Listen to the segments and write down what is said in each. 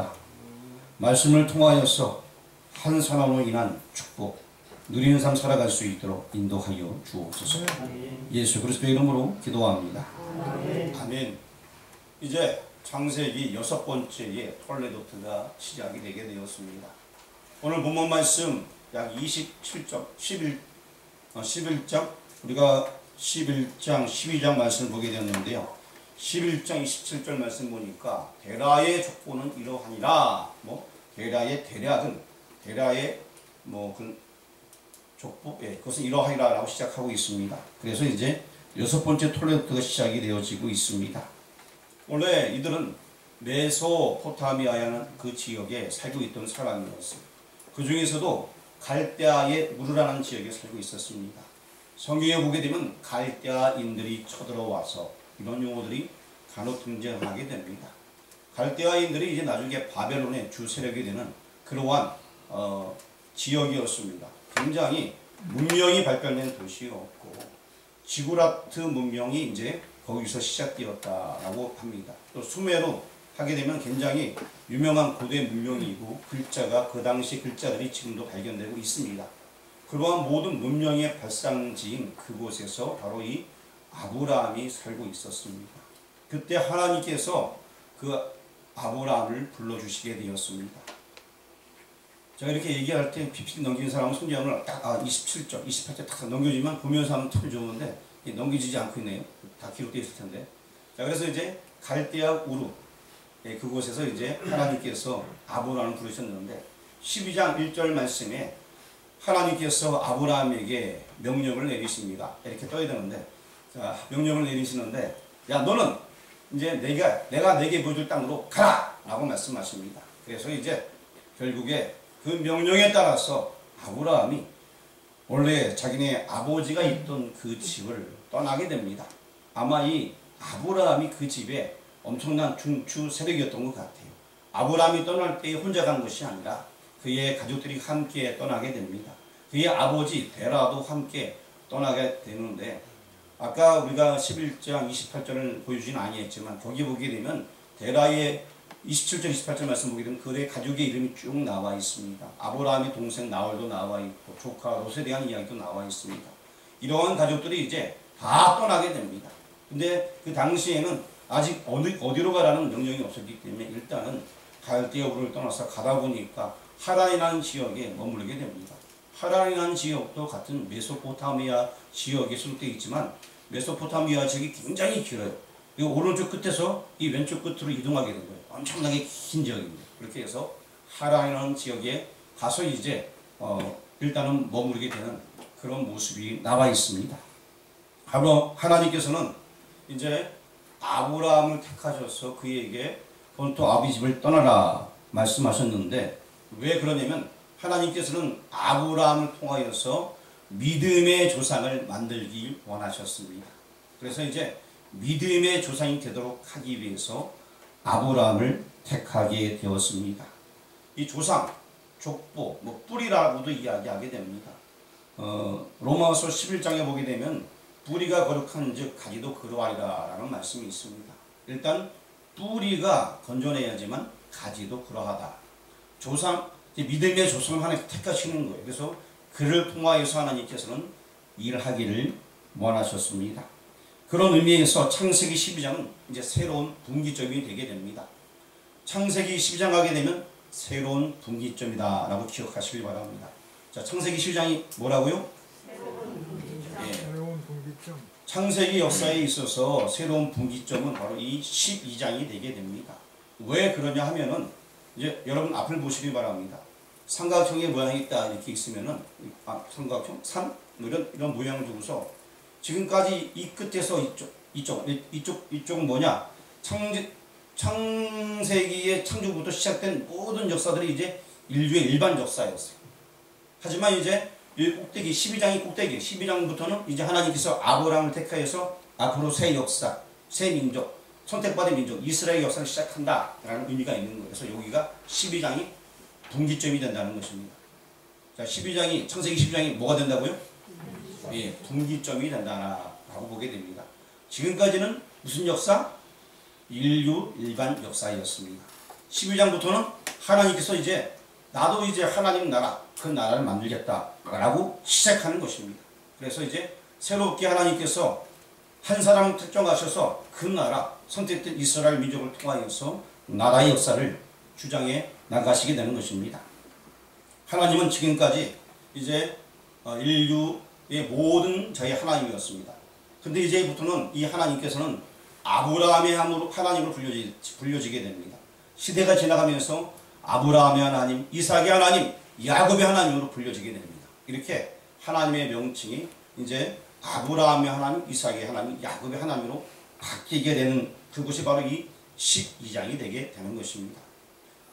기도합니다. 말씀을 통하여서 한 사람으로 인한 축복, 누리는 삶 살아갈 수 있도록 인도하여 주옵소서. 예수 그리스도의 이름으로 기도합니다. 아멘. 이제 창세기 6번째의 톨레도트가 시작이 되게 되었습니다. 오늘 본문 말씀 약 27장, 11장, 우리가 11장, 12장 말씀을 보게 되었는데요. 11장 27절 말씀 보니까 데라의 족보는 이러하니라. 데라의 대략은 데라의 그 족보, 그것은 이러하니라 라고 시작하고 있습니다. 그래서 이제 6번째 톨레도트가 시작이 되어지고 있습니다. 원래 이들은 메소포타미아라는 그 지역에 살고 있던 사람이었어요. 그 중에서도 갈대아의 우르라는 지역에 살고 있었습니다. 성경에 보게 되면 갈대아인들이 쳐들어와서 이런 용어들이 간혹 등장하게 됩니다. 갈대아인들이 이제 나중에 바벨론의 주 세력이 되는 그러한 지역이었습니다. 굉장히 문명이 발달된 도시였고 지구라트 문명이 이제 거기서 시작되었다라고 합니다. 또 수메르 하게 되면 굉장히 유명한 고대 문명이고 글자가 그 당시 글자들이 지금도 발견되고 있습니다. 그러한 모든 문명의 발상지인 그곳에서 바로 이 아브라함이 살고 있었습니다. 그때 하나님께서 그 아브라함을 불러주시게 되었습니다. 제가 이렇게 얘기할 때 PPT 넘기는 사람은 성경을 딱 27절, 28절 딱 넘겨주면 보면서 하면 참 좋은데 넘겨지지 않고 있네요. 다 기록되어 있을 텐데. 자, 그래서 이제 갈대아 우르 그곳에서 이제 하나님께서 아브라함을 부르셨는데 12장 1절 말씀에 하나님께서 아브라함에게 명령을 내리십니다. 이렇게 떠야 되는데, 자, 명령을 내리시는데, 야, 너는 이제 내가 내게 보여줄 땅으로 가라! 라고 말씀하십니다. 그래서 이제 결국에 그 명령에 따라서 아브라함이 원래 자기네 아버지가 있던 그 집을 떠나게 됩니다. 아마 이 아브라함이 그 집에 엄청난 중추 세력이었던 것 같아요. 아브라함이 떠날 때 혼자 간 것이 아니라 그의 가족들이 함께 떠나게 됩니다. 그의 아버지 데라도 함께 떠나게 되는데 아까 우리가 11장 28절을 보여주진 아니했지만 거기 보게 되면 데라의 27절 28절 말씀 보게 되면 그의 가족의 이름이 쭉 나와 있습니다. 아브라함의 동생 나홀도 나와 있고 조카 롯에 대한 이야기도 나와 있습니다. 이러한 가족들이 이제 다 떠나게 됩니다. 근데 그 당시에는 아직 어디로 가라는 명령이 없었기 때문에 일단은 갈대아 우르를 떠나서 가다 보니까 하란이라는 지역에 머무르게 됩니다. 하란이라는 지역도 같은 메소포타미아 지역에 소속되어 있지만 메소포타미아 지역이 굉장히 길어요. 이 오른쪽 끝에서 이 왼쪽 끝으로 이동하게 된 거예요. 엄청나게 긴 지역입니다. 그렇게 해서 하란이라는 지역에 가서 이제 일단은 머무르게 되는 그런 모습이 나와 있습니다. 하나님께서는 이제 아브라함을 택하셔서 그에게 본토 아비 집을 떠나라 말씀하셨는데 왜 그러냐면 하나님께서는 아브라함을 통하여서 믿음의 조상을 만들기 원하셨습니다. 그래서 이제 믿음의 조상이 되도록 하기 위해서 아브라함을 택하게 되었습니다. 이 조상, 족보, 뿌리라고도 이야기하게 됩니다. 로마서 11장에 보게 되면 뿌리가 거룩한 즉 가지도 그러하리라 라는 말씀이 있습니다. 일단 뿌리가 건전해야지만 가지도 그러하다. 조상, 믿음의 조상을 하나님께 택하시는 거예요. 그래서 그를 통하여서 하나님께서는 일하기를 원하셨습니다. 그런 의미에서 창세기 12장은 이제 새로운 분기점이 되게 됩니다. 창세기 12장 가게 되면 새로운 분기점이다 라고 기억하시길 바랍니다. 자, 창세기 12장이 뭐라고요? 새로운 분기점. 창세기 역사에 있어서 새로운 분기점은 바로 이 12장이 되게 됩니다. 왜 그러냐 하면은 이제 여러분 앞을 보시기 바랍니다. 삼각형의 모양이 있다 이렇게 있으면은 삼각형, 산 이런 모양을 두고서 지금까지 이 끝에서 이쪽은 뭐냐? 창세기의 창조부터 시작된 모든 역사들이 이제 인류의 일반 역사였어요. 하지만 이제 이 꼭대기 12장이 꼭대기 12장부터는 이제 하나님께서 아브라함을 택하여서 앞으로 새 역사, 새 민족, 선택받은 민족 이스라엘 역사를 시작한다라는 의미가 있는 거예요. 그래서 여기가 12장이 분기점이 된다는 것입니다. 자, 창세기 12장이 뭐가 된다고요? 예, 분기점이 된다라고 보게 됩니다. 지금까지는 무슨 역사? 인류 일반 역사였습니다. 12장부터는 하나님께서 이제 나도 이제 하나님 나라, 그 나라를 만들겠다라고 시작하는 것입니다. 그래서 이제 새롭게 하나님께서 한 사람을 특정하셔서 그 나라, 선택된 이스라엘 민족을 통하여서 나라의 역사를 주장해 나가시게 되는 것입니다. 하나님은 지금까지 이제 인류의 모든 자의 하나님이었습니다. 근데 이제부터는 이 하나님께서는 아브라함의 하나님으로 불려지게 됩니다. 시대가 지나가면서 아브라함의 하나님, 이삭의 하나님, 야곱의 하나님으로 불려지게 됩니다. 이렇게 하나님의 명칭이 이제 아브라함의 하나님, 이삭의 하나님, 야곱의 하나님으로 바뀌게 되는 그것이 바로 이 12장이 되게 되는 것입니다.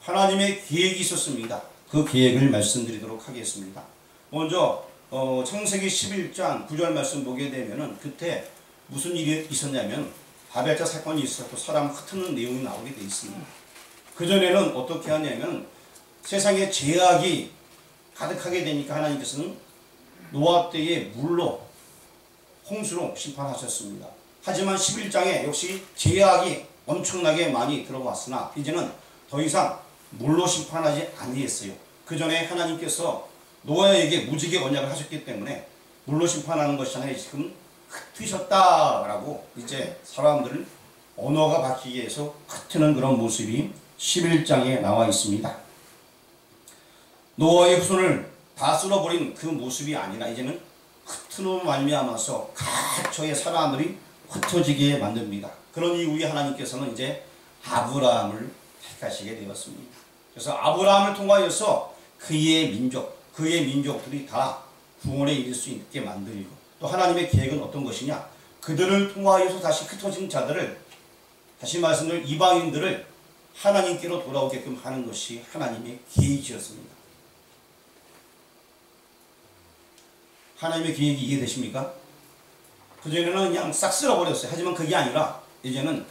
하나님의 계획이 있었습니다. 그 계획을 말씀드리도록 하겠습니다. 먼저 창세기 11장 9절 말씀 보게 되면은 그때 무슨 일이 있었냐면 바벨탑 사건이 있었고 사람 흩트는 내용이 나오게 되어 있습니다. 그전에는 어떻게 하냐면 세상에 죄악이 가득하게 되니까 하나님께서는 노아 때에 물로 홍수로 심판하셨습니다. 하지만 11장에 역시 죄악이 엄청나게 많이 들어왔으나 이제는 더 이상 물로 심판하지 아니했어요. 그 전에 하나님께서 노아에게 무지개 언약을 하셨기 때문에 물로 심판하는 것이 아니라 지금 흩으셨다라고 이제 사람들을 언어가 바뀌게 해서 흩트는 그런 모습이 11장에 나와 있습니다. 노아의 후손을 다 쓸어버린 그 모습이 아니라 이제는 흩트는 말미암아서 각처의 사람들이 흩어지게 만듭니다. 그런 이후에 하나님께서는 이제 아브라함을 택하시게 되었습니다. 그래서 아브라함을 통하여서 그의 민족들이 다 구원에 이를 수 있게 만들고 또 하나님의 계획은 어떤 것이냐? 그들을 통하여서 다시 흩어진 자들을 다시 말씀드린 이방인들을 하나님께로 돌아오게끔 하는 것이 하나님의 계획이었습니다. 하나님의 계획이 이해되십니까? 그전에는 그냥 싹 쓸어버렸어요. 하지만 그게 아니라 이제는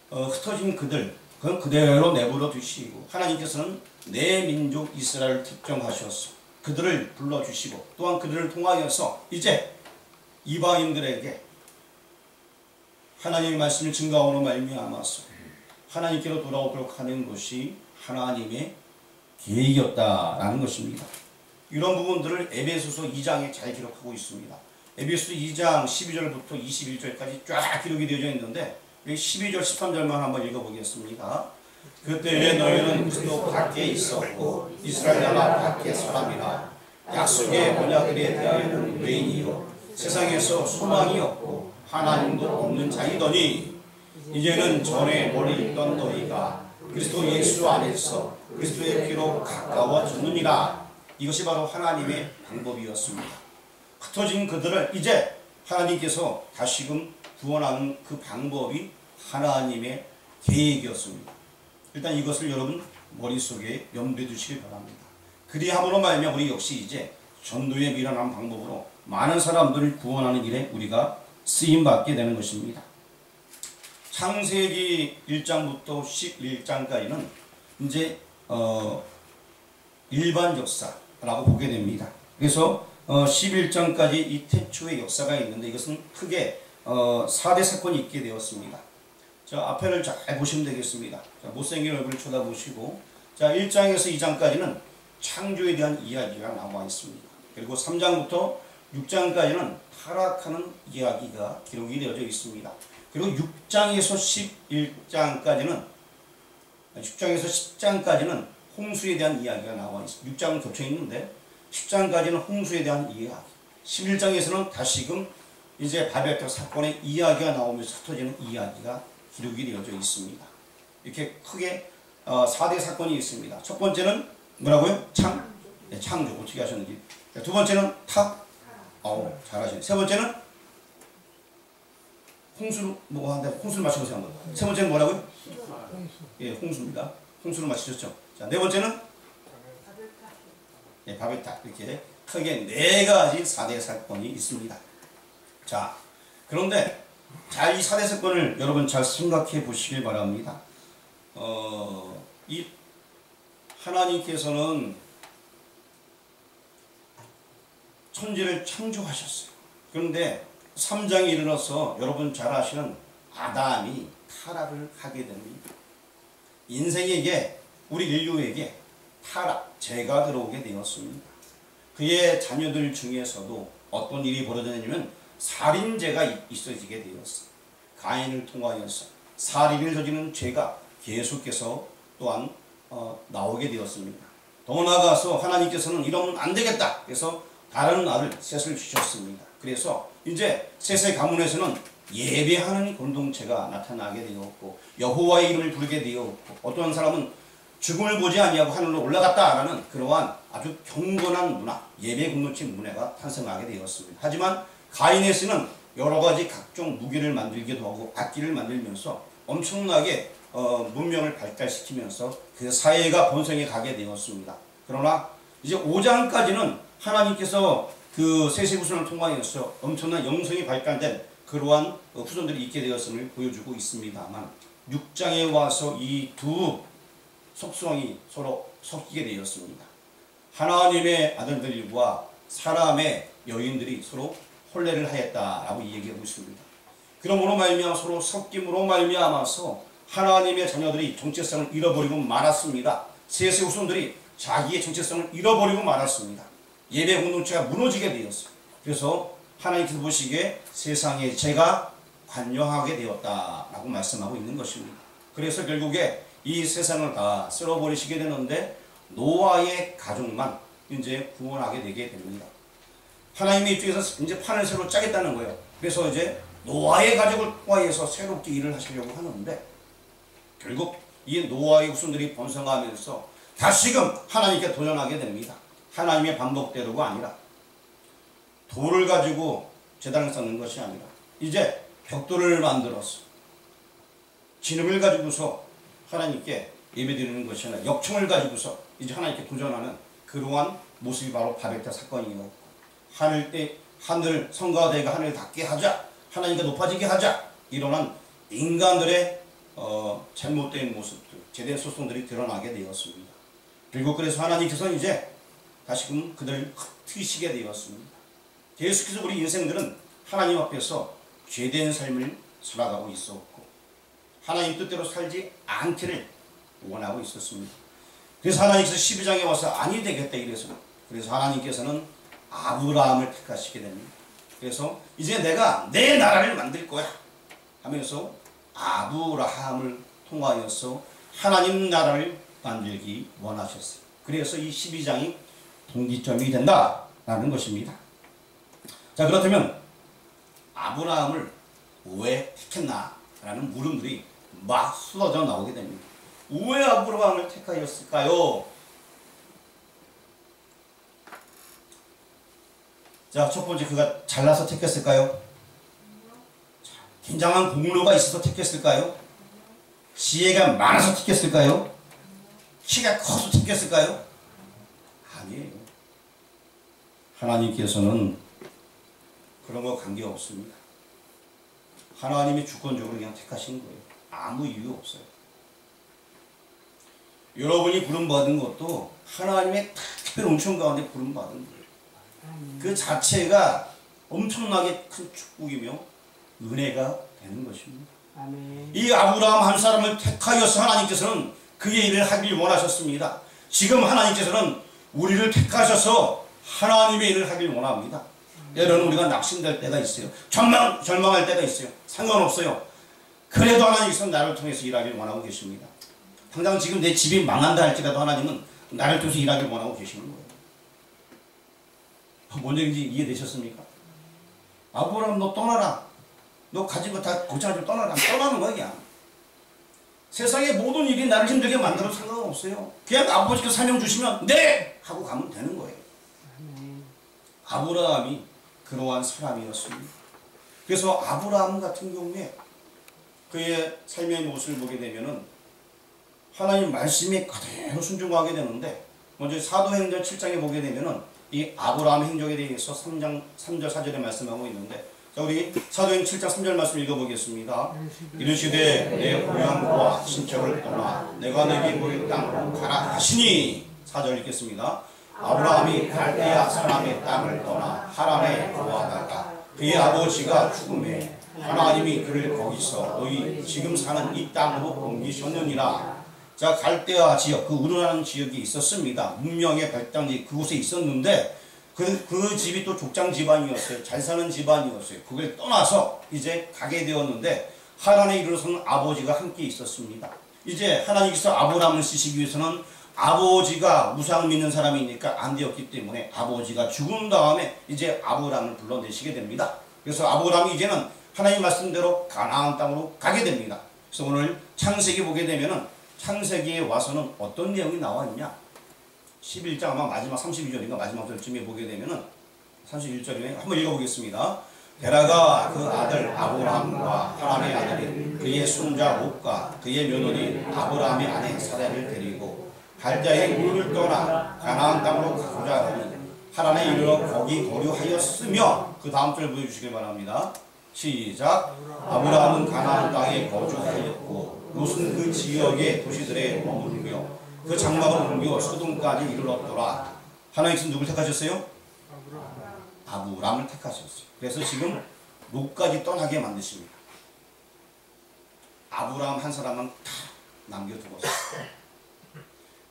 흩어진 그들 그건 그대로 내버려 두시고 하나님께서는 내 민족 이스라엘을 특정하셔서 그들을 불러주시고 또한 그들을 통하여서 이제 이방인들에게 하나님의 말씀을 증거함으로 말미암아서 하나님께로 돌아오도록 하는 것이 하나님의 계획이었다라는 것입니다. 이런 부분들을 에베소서 2장에 잘 기록하고 있습니다. 에베소서 2장 12절부터 21절까지 쫙 기록이 되어져 있는데 12절 13절만 한번 읽어보겠습니다. 그때 너희는 그리스도 밖에 있었고 이스라엘 나라 밖의 사람이라 약속의 언약들에 대하여는 외인이요 세상에서 소망이 없고 하나님도 없는 자이더니 이제는 전에 멀리 있던 너희가 그리스도 예수 안에서 그리스도의 피로 가까워졌느니라. 이것이 바로 하나님의 방법이었습니다. 흩어진 그들을 이제 하나님께서 다시금 구원하는 그 방법이 하나님의 계획이었습니다. 일단 이것을 여러분 머릿속에 염두에 두시기 바랍니다. 그리함으로 말미암아 우리 역시 이제 전도에 밀어나는 방법으로 많은 사람들을 구원하는 일에 우리가 쓰임받게 되는 것입니다. 창세기 1장부터 11장까지는 이제 일반 역사라고 보게 됩니다. 그래서 11장까지 이 태초의 역사가 있는데 이것은 크게 4대 사건이 있게 되었습니다. 자, 앞에를 잘 보시면 되겠습니다. 자, 못생긴 얼굴을 쳐다보시고 자 1장에서 2장까지는 창조에 대한 이야기가 나와 있습니다. 그리고 3장부터 6장까지는 타락하는 이야기가 기록이 되어져 있습니다. 그리고 6장에서 10장까지는 홍수에 대한 이야기가 나와 있습니다. 6장은 겹쳐 있는데 10장까지는 홍수에 대한 이야기, 11장에서는 다시금 이제 바벨탑 사건의 이야기가 나오면서 흩어지는 이야기가 기록이 되어져 있습니다. 이렇게 크게 4대 사건이 있습니다. 첫 번째는 뭐라고요? 창조. 어떻게 하셨는지. 두 번째는 잘하시네. 세 번째는 홍수를 홍수를 맞춰보세요 한번. 세 번째는 뭐라고요? 예, 홍수입니다. 홍수를 맞추셨죠. 자, 네 번째는 바벨탑. 이렇게 크게 4가지 4대 사건이 있습니다. 자, 그런데 잘 이 4대 사건을 여러분 잘 생각해 보시길 바랍니다. 이 하나님께서는 천지를 창조하셨어요. 그런데 3장에 이르러서 여러분 잘 아시는 아담이 타락을 하게 됩니다. 인생에게 우리 인류에게 타락, 죄가 들어오게 되었습니다. 그의 자녀들 중에서도 어떤 일이 벌어졌냐면 살인죄가 있어지게 되었어. 가인을 통하여서 살인을 저지르는 죄가 계속해서 또한 나오게 되었습니다. 더 나아가서 하나님께서는 이러면 안 되겠다. 그래서 다른 아들 셋을 주셨습니다. 그래서 이제 셋의 가문에서는 예배하는 공동체가 나타나게 되었고 여호와의 이름을 부르게 되었고 어떤 사람은 죽음을 보지 아니하고 하늘로 올라갔다라는 그러한 아주 경건한 문화, 예배 공동체 문화가 탄생하게 되었습니다. 하지만 가인에서는 여러 가지 각종 무기를 만들기도 하고 악기를 만들면서 엄청나게 문명을 발달시키면서 그 사회가 번성해 가게 되었습니다. 그러나 이제 5장까지는 하나님께서 그 셋의 후손을 통하여서 엄청난 영성이 발달된 그러한 후손들이 있게 되었음을 보여주고 있습니다만 6장에 와서 이 두 속성이 서로 섞이게 되었습니다. 하나님의 아들들과 사람의 여인들이 서로 혼례를 하였다라고 얘기하고 있습니다. 그러므로 말미암아 서로 섞임으로 말미암아서 하나님의 자녀들이 정체성을 잃어버리고 말았습니다. 셋의 후손들이 자기의 정체성을 잃어버리고 말았습니다. 예배 공동체가 무너지게 되었어요. 그래서 하나님께서 보시기에 세상에 죄가 관여하게 되었다라고 말씀하고 있는 것입니다. 그래서 결국에 이 세상을 다 쓸어버리시게 되는데 노아의 가족만 이제 구원하게 되게 됩니다. 하나님의 입장에서 이제 판을 새로 짜겠다는 거예요. 그래서 이제 노아의 가족을 통하여서 새롭게 일을 하시려고 하는데 결국 이 노아의 후손들이 번성하면서 다시금 하나님께 도전하게 됩니다. 하나님의 방법대로가 아니라 돌을 가지고 제단을 쌓는 것이 아니라 이제 벽돌을 만들어서 진흙을 가지고서 하나님께 예배드리는 것이 아니라 역청을 가지고서 이제 하나님께 도전하는 그러한 모습이 바로 바벨탑 사건이었고 하늘 성가대가 하늘을 닿게 하자 하나님과 높아지게 하자 이러한 인간들의 잘못된 모습들 제된 소송들이 드러나게 되었습니다. 결국 그래서 하나님께서 이제 다시금 그들을 흩으시게 되었습니다. 계속해서 우리 인생들은 하나님 앞에서 죄된 삶을 살아가고 있었고 하나님 뜻대로 살지 않기를 원하고 있었습니다. 그래서 하나님께서 12장에 와서 아니 되겠다 이래서 그래서 하나님께서는 아브라함을 택하시게 됩니다. 그래서 이제 내가 내 나라를 만들 거야 하면서 아브라함을 통하여서 하나님 나라를 만들기 원하셨어요. 그래서 이 12장이 분기점이 된다라는 것입니다. 자 그렇다면 아브라함을 왜 택했나라는 물음들이 막 쏟아져 나오게 됩니다. 왜 아브라함을 택하였을까요? 자, 첫 번째 그가 잘나서 택했을까요? 굉장한 공로가 있어서 택했을까요? 지혜가 많아서 택했을까요? 키가 커서 택했을까요? 아니에요. 하나님께서는 그런 거 관계없습니다. 하나님이 주권적으로 그냥 택하신 거예요. 아무 이유 없어요. 여러분이 부름받은 것도 하나님의 특별한 은총 가운데 부름받은 거예요. 그 자체가 엄청나게 큰 축복이며 은혜가 되는 것입니다. 아멘. 이 아브라함 한 사람을 택하여서 하나님께서는 그의 일을 하길 원하셨습니다. 지금 하나님께서는 우리를 택하셔서 하나님의 일을 하길 원합니다. 때로는 우리가 낙심될 때가 있어요. 절망할 때가 있어요. 상관없어요. 그래도 하나님께서는 나를 통해서 일하길 원하고 계십니다. 당장 지금 내 집이 망한다 할지라도 하나님은 나를 통해서 일하길 원하고 계시는 거예요. 뭔 얘기인지 이해되셨습니까? 아브라함 너 떠나라. 너 가진 거 다 고쳐가지고 떠나라. 떠나는 거야 그냥. 세상의 모든 일이 나를 힘들게 만들어도 상관없어요. 그냥 아버지께 사명 주시면 네! 하고 가면 되는 거예요. 아브라함이 그러한 사람이었습니다. 그래서 아브라함 같은 경우에 그의 삶의 모습을 보게 되면은 하나님 말씀에 그대로 순종하게 되는데 먼저 사도행전 7장에 보게 되면은 이 아브라함 행적에 대해서 3장 3절 4절에 말씀하고 있는데 자 우리 사도행전 7장 3절 말씀 읽어보겠습니다. 이르시되 내 고향과 친척을 떠나 내가 내게 보일 땅으로 가라 하시니 4절 읽겠습니다. 아브라함이 갈대아 사람의 땅을 떠나 하란에 거하다가 그의 아버지가 죽음에 하나님이 그를 거기서 너희 지금 사는 이 땅으로 옮기셨느니라. 자, 갈대아 지역, 그 우르라는 지역이 있었습니다. 문명의 발단이 그곳에 있었는데 그 집이 또 족장 집안이었어요. 잘 사는 집안이었어요. 그걸 떠나서 이제 가게 되었는데 하란에 이르러서는 아버지가 함께 있었습니다. 이제 하나님께서 아브라함을 쓰시기 위해서는 아버지가 우상 믿는 사람이니까 안 되었기 때문에 아버지가 죽은 다음에 이제 아브라함을 불러내시게 됩니다. 그래서 아브라함이 이제는 하나님 말씀대로 가나안 땅으로 가게 됩니다. 그래서 오늘 창세기 보게 되면은 창세기에 와서는 어떤 내용이 나와 있냐? 11장 아마 마지막 32절인가 마지막 절쯤에 보게 되면은 31절에 한번 읽어보겠습니다. 데라가 그 아들 아브라함과 하란의 아들인 그의 손자 롯과 그의 며느리 아브라함의 아내 사라를 데리고 갈대아의 우르를 떠나 가나안 땅으로 가고자 하니 하란에 이르러 거기 거류하였으며 그 다음 절 보여주시길 바랍니다. 시작. 아브라함은 가나안 땅에 거주하였고 롯은 그 지역의 도시들에 머물며 그 장막을 옮겨 소돔까지 이르렀더라. 하나님께서 누굴 택하셨어요? 아브라함을 택하셨어요. 그래서 지금 롯까지 떠나게 만드십니다. 아브라함 한 사람만 다 남겨두었어요.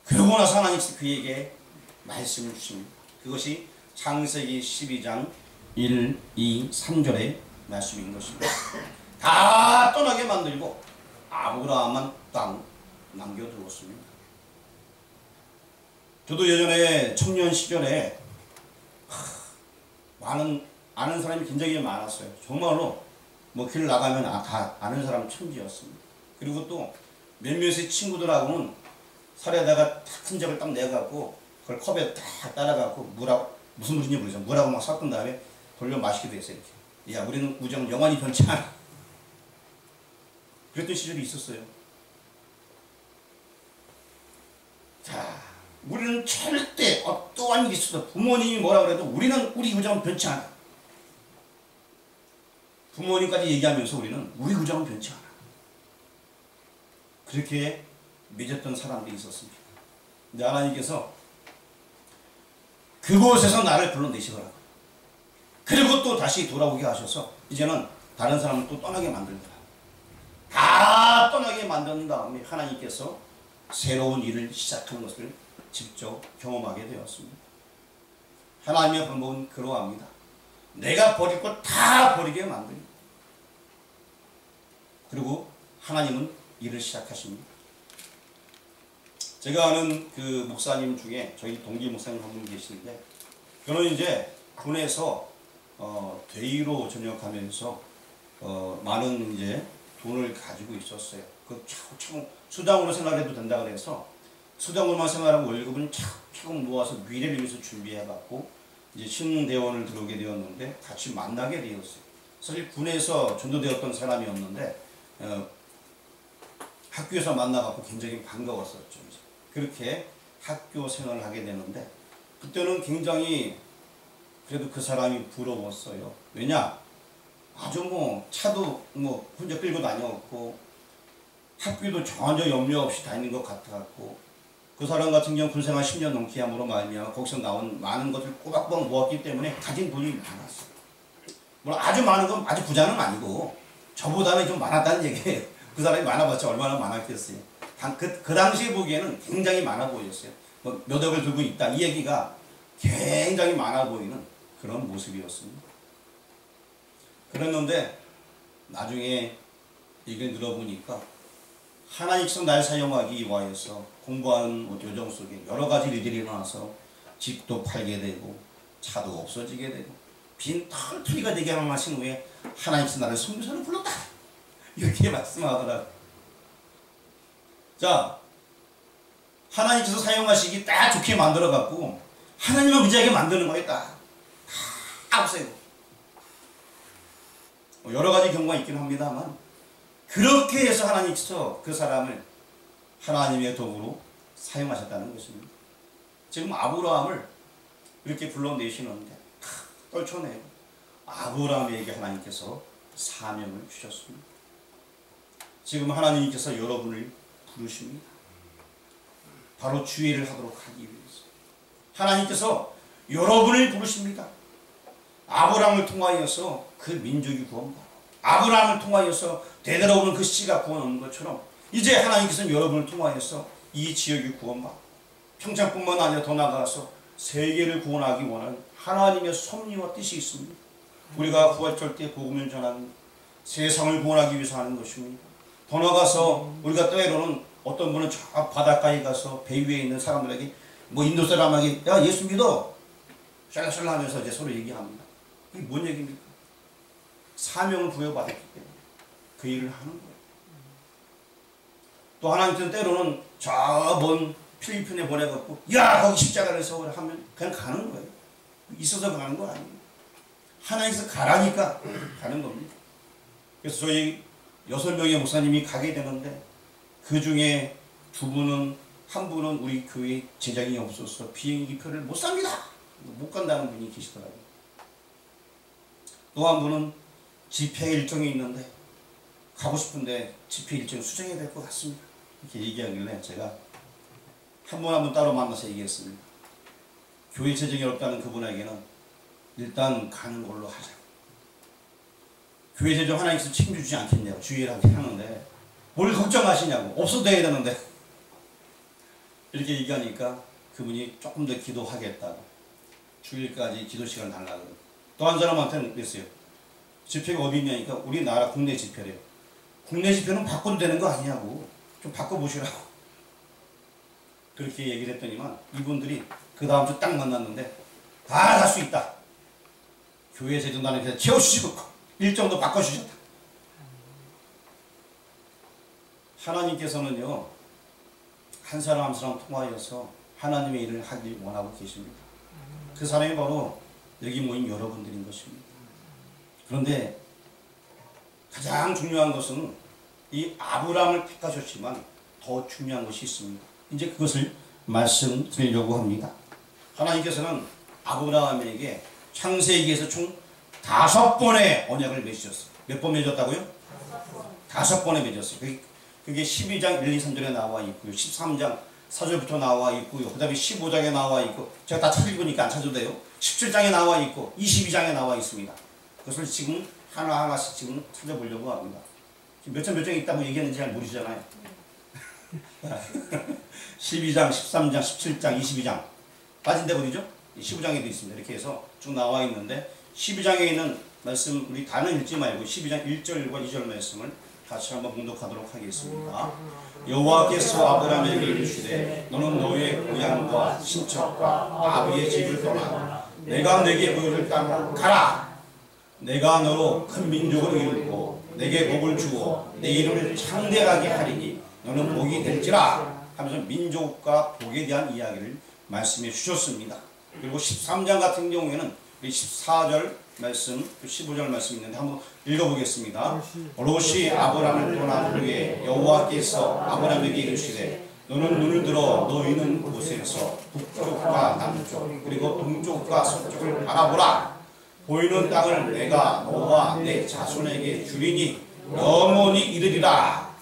그러고 나서 하나님께서 그에게 말씀을 주십니다. 그것이 창세기 12장 1, 2, 3절의 말씀인 것입니다. 다 떠나게 만들고 아브라함만 땅 남겨두었습니다. 저도 예전에 청년 시절에 아는 사람이 굉장히 많았어요. 정말로 뭐 길 나가면 다 아는 사람 천지였습니다. 그리고 또 몇몇의 친구들하고는 살에다가 큰 적을 딱 내갖고 그걸 컵에 딱 따라갖고 물하고 무슨 물인지 모르겠어요. 물하고 막 섞은 다음에 돌려 마시기도 했어요. 이렇게. 야, 우리는 우정은 영원히 변치 않아. 그랬던 시절이 있었어요. 자, 우리는 절대 어떠한 일이 있어도 부모님이 뭐라 그래도 우리는 우리 우정은 변치 않아. 부모님까지 얘기하면서 우리는 우리 우정은 변치 않아. 그렇게 믿었던 사람들이 있었습니다. 근데 하나님께서 그곳에서 나를 불러내시더라고요. 그리고 또 다시 돌아오게 하셔서 이제는 다른 사람을 또 떠나게 만들더라. 다 떠나게 만든 다음에 하나님께서 새로운 일을 시작한 것을 직접 경험하게 되었습니다. 하나님의 방법은 그러합니다. 내가 버릴 것 다 버리게 만듭니다. 그리고 하나님은 일을 시작하십니다. 제가 아는 그 목사님 중에 저희 동기 목사님 한 분 계시는데 그는 이제 군에서 대위로 전역하면서 많은 이제 돈을 가지고 있었어요. 그 차곡차곡 수당으로 생활해도 된다 그래서 수당으로만 생활하고 월급은 차곡차곡 모아서 미래를 위해서 준비해갖고 이제 신대원을 들어오게 되었는데 같이 만나게 되었어요. 사실 군에서 전도되었던 사람이었는데 학교에서 만나갖고 굉장히 반가웠었죠. 그렇게 학교 생활을 하게 되는데 그때는 굉장히 그래도 그 사람이 부러웠어요. 왜냐? 아주 뭐 차도 뭐 혼자 끌고 다녔고 학교도 전혀 염려 없이 다니는 것 같아갖고 그 사람 같은 경우 군생활 10년 넘게 함으로 말미암아 거기서 나온 많은 것을 꼬박꼬박 모았기 때문에 가진 돈이 많았어요. 물론 아주 많은 건 아주 부자는 아니고 저보다는 좀 많았다는 얘기예요. 그 사람이 많아봤자 얼마나 많았겠어요. 그 당시에 보기에는 굉장히 많아 보였어요. 뭐 몇 억을 들고 있다 이 얘기가 굉장히 많아 보이는 그런 모습이었습니다. 그랬는데 나중에 얘기를 들어보니까 하나님께서 날 사용하기 위하여서 공부하는 요정 속에 여러 가지 일들이 일어나서 집도 팔게 되고 차도 없어지게 되고 빈 털투리가 되게 하신 후에 하나님께서 나를 선교사로 불렀다 이렇게 말씀하더라고요. 자, 하나님께서 사용하시기 딱 좋게 만들어 갖고 하나님을 의지하게 만드는 거예요. 다 없애고 여러 가지 경우가 있긴 합니다만 그렇게 해서 하나님께서 그 사람을 하나님의 도구로 사용하셨다는 것입니다. 지금 아브라함을 이렇게 불러내시는데 떨쳐내고 아브라함에게 하나님께서 사명을 주셨습니다. 지금 하나님께서 여러분을 부르십니다. 바로 주의를 하도록 하기 위해서 하나님께서 여러분을 부르십니다. 아브라함을 통하여서 그 민족이 구원받고 아브라함을 통하여서 되돌아오는 그 씨가 구원하는 것처럼 이제 하나님께서는 여러분을 통하여서 이 지역이 구원받고 평창뿐만 아니라 더 나아가서 세계를 구원하기 원하는 하나님의 섭리와 뜻이 있습니다. 우리가 부활절 때 복음을 전하는 세상을 구원하기 위해서 하는 것입니다. 더 나아가서 우리가 때로는 어떤 분은 저 바닷가에 가서 배 위에 있는 사람들에게 뭐 인도 사람에게 야 예수 믿어 샬라샬라 하면서 이제 서로 얘기합니다. 이게 뭔 얘기입니까? 사명을 부여받았기 때문에 그 일을 하는 거예요. 또 하나님께서는 때로는 저 먼 필리핀에 보내갖고 야 거기 십자가를 세우라 하면 그냥 가는 거예요. 있어서 가는 거 아니에요. 하나님께서 가라니까 가는 겁니다. 그래서 저희 6명의 목사님이 가게 되는데 그 중에 한 분은 우리 교회 재정이 없어서 비행기표를 못 삽니다. 못 간다는 분이 계시더라고요. 또 한 분은 집회 일정이 있는데 가고 싶은데 집회 일정 수정해야 될 것 같습니다. 이렇게 얘기하길래 제가 한 분 한 분 따로 만나서 얘기했습니다. 교회 재정이 없다는 그분에게는 일단 가는 걸로 하자. 교회 재정 하나님께서 책임주지 않겠냐고 주의하게 하는데 뭘 걱정하시냐고 없어도 해야 되는데 이렇게 얘기하니까 그분이 조금 더 기도하겠다고 주일까지 기도 시간 달라고. 또 한 사람한테는 그랬어요. 집회가 어디 있냐니까 우리나라 국내 집회래요. 국내 집회는 바꿔도 되는 거 아니냐고 좀 바꿔보시라고 그렇게 얘기를 했더니만 이분들이 그 다음 주 딱 만났는데 다 갈 수 있다. 교회 재정단에서 채워주시고 일정도 바꿔주셨다. 하나님께서는요 한 사람 한 사람 통하여서 하나님의 일을 하길 원하고 계십니다. 그 사람이 바로 여기 모인 여러분들인 것입니다. 그런데 가장 중요한 것은 이 아브라함을 택하셨지만 더 중요한 것이 있습니다. 이제 그것을 말씀드리려고 합니다. 하나님께서는 아브라함에게 창세기에서 총 5번의 언약을 맺으셨어요. 몇 번 맺었다고요? 5번에 맺었어요. 그게 12장 1, 2, 3절에 나와 있고요. 13장 4절부터 나와 있고요. 그 다음에 15장에 나와 있고 제가 다 찾으니까 안 찾아도 돼요. 17장에 나와 있고 22장에 나와 있습니다. 그것을 지금 하나하나씩 지금 찾아보려고 합니다. 몇 장 있다고 얘기했는지 잘 모르시잖아요. 12장, 13장, 17장, 22장 빠진 데가 어디죠? 15장에도 있습니다. 이렇게 해서 쭉 나와 있는데 12장에 있는 말씀 우리 다는 읽지 말고 12장 1절과 2절 말씀을 같이 한번 봉독하도록 하겠습니다. 여호와께서 아브라함에게 이르시되 너는 너의 고향과 친척과 아비의 집을 떠나 내가 내게 보여줄 땅으로 가라. 내가 너로 큰 민족을 이루고 내게 복을 주어 내 이름을 창대하게 하리니 너는 복이 될지라 하면서 민족과 복에 대한 이야기를 말씀해 주셨습니다. 그리고 13장 같은 경우에는 14절 말씀, 15절 말씀 있는데 한번 읽어보겠습니다. 롯이 아브라함을 떠난 후에 여호와께서 아브라함에게 이르시되 너는 눈을 들어 너 있는 곳에서 북쪽과 남쪽 그리고 동쪽과 서쪽을 바라보라. 보이는 땅을 내가 너와 내 자손에게 주리니 영원히 이르리라.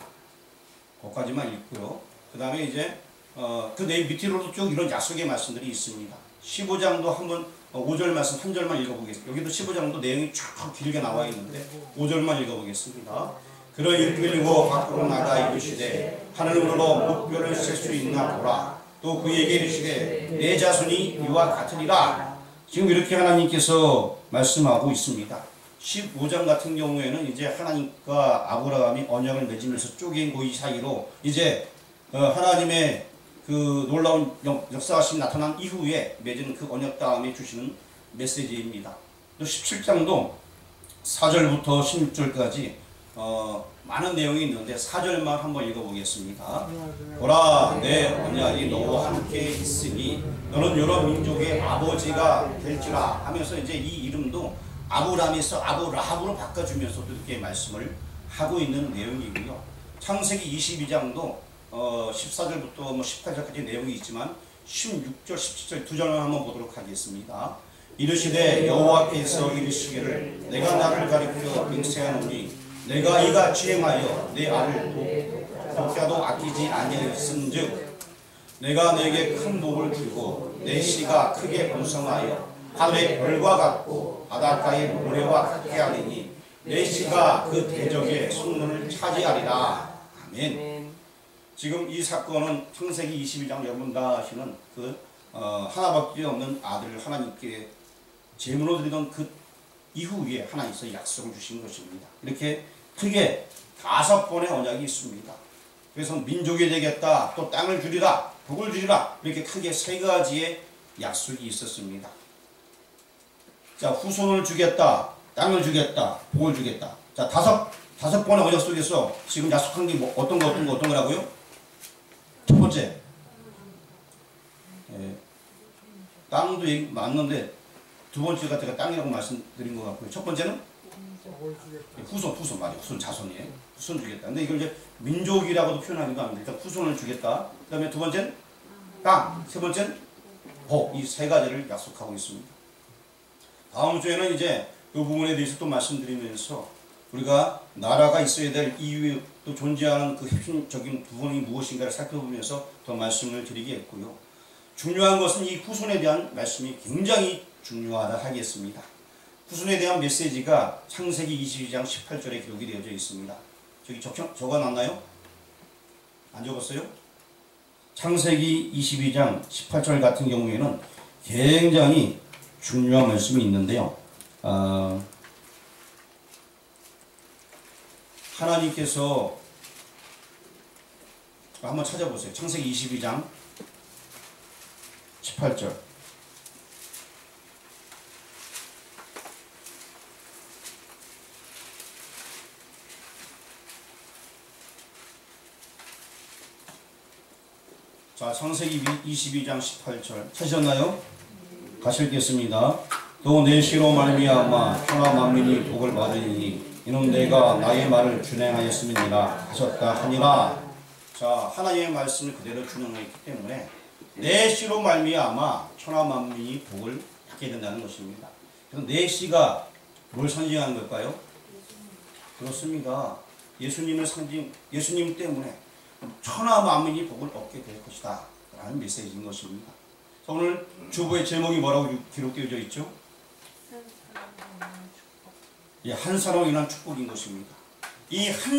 거기까지만 읽고요. 그 다음에 이제 그 내용 밑으로도 쭉 이런 약속의 말씀들이 있습니다. 15장도 한번 5절 말씀 한 절만 읽어보겠습니다. 여기도 15장도 내용이 쭉 길게 나와 있는데 5절만 읽어보겠습니다. 그러 일끌고 밖으로 나가 이르시되 하늘으로 목표를 셀 수 있나 보라. 또 그에게 이르시되 내 자손이 이와 같으리라. 지금 이렇게 하나님께서 말씀하고 있습니다. 15장 같은 경우에는 이제 하나님과 아브라함이 언약을 맺으면서 쪼갠 고이 사이로 이제 하나님의 그 놀라운 역사하심이 나타난 이후에 맺은 그 언약 다음에 주시는 메시지입니다. 또 17장도 4절부터 16절까지 많은 내용이 있는데 4절만 한번 읽어보겠습니다. 보라 내 언약이 너와 함께 있으니 너는 여러 민족의 아버지가 될지라 하면서 이제 이 이름도 아브라함에서 아브라함으로 바꿔주면서도 이렇게 말씀을 하고 있는 내용이고요. 창세기 22장도 14절부터 18절까지 내용이 있지만 16절, 17절 두 절만 한번 보도록 하겠습니다. 이르시되 여호와께서 이르시기를 내가 나를 가리켜 맹세하노니 내가 이같이 행하여 내 알을 독자도 아끼지 아니하였은즉 내가 내게 큰 복을 주고 내 씨가 크게 번성하여 하늘의 별과 같고 바닷가의 모래와 같게 하리니 내 씨가 그 대적의 성문을 차지하리라. 아멘. 지금 이 사건은 창세기 22장 여러분 다 아시는 하나밖에 없는 아들을 하나님께 제물로 드리던 그 이후에 하나님께서 약속을 주신 것입니다. 이렇게 크게 5번의 언약이 있습니다. 그래서 민족이 되겠다, 또 땅을 주리라, 복을 주리라, 이렇게 크게 3가지의 약속이 있었습니다. 자, 후손을 주겠다, 땅을 주겠다, 복을 주겠다. 자, 다섯 번의 언약 속에서 지금 약속한 게 어떤 거라고요? 첫 번째, 땅도 맞는데 두 번째가 제가 땅이라고 말씀드린 것 같고요. 첫 번째는 후손 자손이에요. 후손 주겠다. 근데 이걸 이제 민족이라고도 표현하기도 합니다. 일단 후손을 주겠다. 그 다음에 두 번째는 땅, 세 번째는 복. 이 3가지를 약속하고 있습니다. 다음 주에는 이제 이 부분에 대해서 또 말씀드리면서 우리가 나라가 있어야 될 이유에 또 존재하는 그 핵심적인 부분이 무엇인가를 살펴보면서 더 말씀을 드리겠고요. 중요한 것은 이 후손에 대한 말씀이 굉장히 중요하다 하겠습니다. 후손에 대한 메시지가 창세기 22장 18절에 기록이 되어져 있습니다. 저기 적어놨나요? 안 적었어요? 창세기 22장 18절 같은 경우에는 굉장히 중요한 말씀이 있는데요. 하나님께서 한번 찾아보세요. 창세기 22장 18절. 자, 창세기 22장 18절 찾으셨나요? 같이 읽겠습니다. 또 내 씨로 말미암아 천하 만민이 복을 받으리니 이는 내가 나의 말을 준행하였음이니라 하셨다 하니라. 자, 하나님의 말씀을 그대로 준행했기 때문에 내 씨로 말미암아 천하 만민이 복을 받게 된다는 것입니다. 그럼 내 씨가 뭘 상징하는 걸까요? 그렇습니다. 예수님 때문에 천하 만민이 복을 얻게 될 것이다 라는 메시지인 것입니다. 오늘 주보의 제목이 뭐라고 기록되어져 있죠? 한 사람으로 인한 축복인 것입니다. 이 한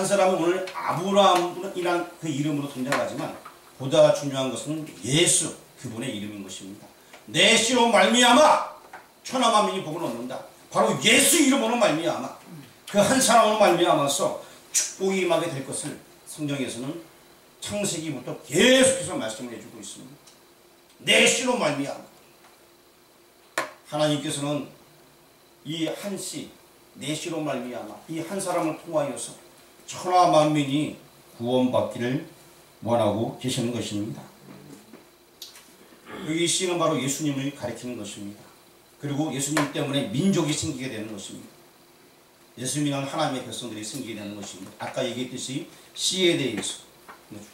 사람은 오늘 아브라함이란 그 이름으로 등장하지만 보다 중요한 것은 예수 그분의 이름인 것입니다. 내 씨로 말미암아 천하 만민이 복을 얻는다. 바로 예수 이름으로 말미암아 그 한 사람으로 말미암아서 축복이 임하게 될 것을 성경에서는 창세기부터 계속해서 말씀을 해주고 있습니다. 내 씨로 말미암아 하나님께서는 이 한 씨, 내 씨로 말미암아 이 한 사람을 통하여서 천하 만민이 구원받기를 원하고 계시는 것입니다. 여기 씨는 바로 예수님을 가리키는 것입니다. 그리고 예수님 때문에 민족이 생기게 되는 것입니다. 예수님이란 하나님의 백성들이 생기게 되는 것입니다. 아까 얘기했듯이 씨에 대해서,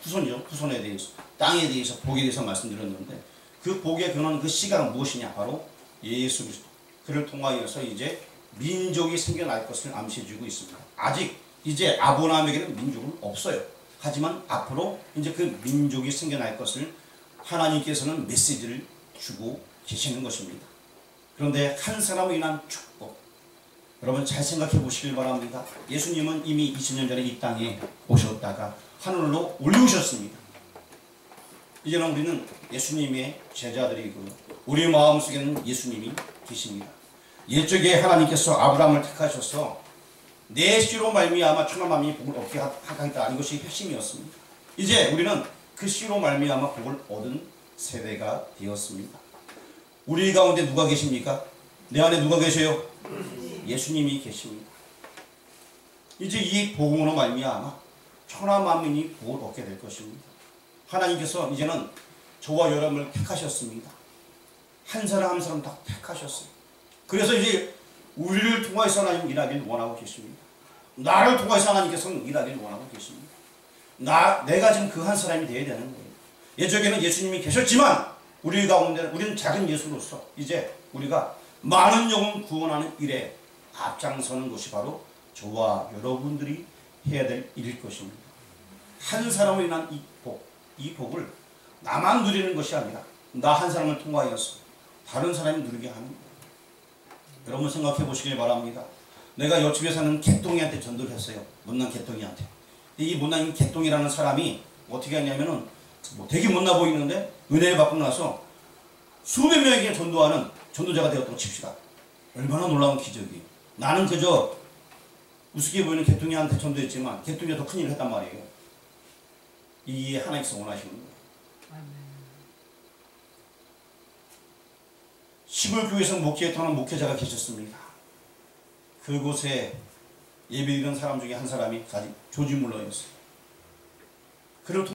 후손에 대해서, 땅에 대해서, 복에 대해서 말씀드렸는데 그 복의 근원, 그 씨가 무엇이냐? 바로 예수 그리스도. 그를 통하여서 이제 민족이 생겨날 것을 암시해주고 있습니다. 아직 이제 아브라함에게는 민족은 없어요. 하지만 앞으로 이제 그 민족이 생겨날 것을 하나님께서는 메시지를 주고 계시는 것입니다. 그런데 한 사람으로 인한 축복, 여러분 잘 생각해 보시길 바랍니다. 예수님은 이미 2000년 전에 이 땅에 오셨다가 하늘로 올리우셨습니다. 이제는 우리는 예수님의 제자들이고 우리 마음속에는 예수님이 계십니다. 옛적에 하나님께서 아브라함을 택하셔서 내 씨로 말미암아 천하 만민이 복을 얻게 하겠다, 이것이 핵심이었습니다. 이제 우리는 그 씨로 말미암아 복을 얻은 세대가 되었습니다. 우리 가운데 누가 계십니까? 내 안에 누가 계세요? 예수님이 계십니다. 이제 이 복음으로 말미암아 천하 만민이 복을 얻게 될 것입니다. 하나님께서 이제는 저와 여러분을 택하셨습니다. 한 사람 한 사람 다 택하셨어요. 그래서 이제 우리를 통해서 하나님 일하기를 원하고 계십니다. 나를 통해서 하나님께서는 일하기를 원하고 계십니다. 내가 지금 그 한 사람이 되어야 되는 거예요. 예전에는 예수님이 계셨지만 우리 가운데 우리는 작은 예수로서 이제 우리가 많은 영혼 구원하는 일에 앞장서는 것이 바로 저와 여러분들이 해야 될 일일 것입니다. 한 사람으로 인한 이 복을 나만 누리는 것이 아니라 나 한 사람을 통하여서 다른 사람이 누리게 하는 거예요. 여러분 생각해 보시길 바랍니다. 내가 옆집에 사는 개똥이한테 전도를 했어요. 못난 개똥이한테. 이 못난 개똥이라는 사람이 어떻게 하냐면은 뭐 되게 못나 보이는데 은혜를 받고 나서 수백 명에게 전도하는 전도자가 되었다고 칩시다. 얼마나 놀라운 기적이. 나는 그저 우습게 보이는 개똥이한테 전도했지만 개똥이가 더 큰일을 했단 말이에요. 이게 하나님께서 원하시는 거예요. 시골교회에서 목회했던 목회자가 계셨습니다. 그곳에 예배드리는 사람 중에 한 사람이 조지 물러였어요. 그를